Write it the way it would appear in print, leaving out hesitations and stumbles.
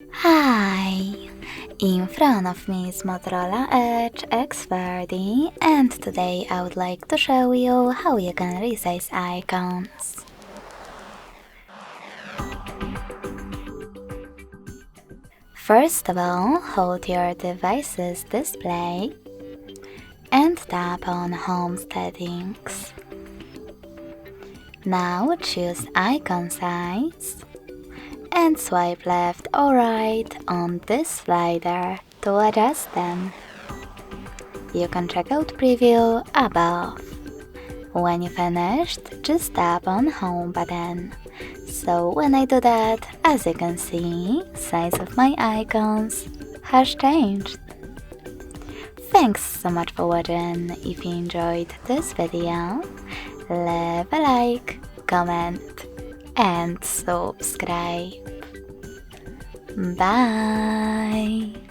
Hi! In front of me is Motorola Edge X40 and today I would like to show you how you can resize icons. First of all, hold your device's display and tap on Home Settings. Now choose Icon Size and swipe left or right on this slider to adjust them. You can check out Preview above. When you finished, just tap on Home button. So when I do that, as you can see, size of my icons has changed. Thanks so much for watching. If you enjoyed this video, leave a like, comment and subscribe. Bye!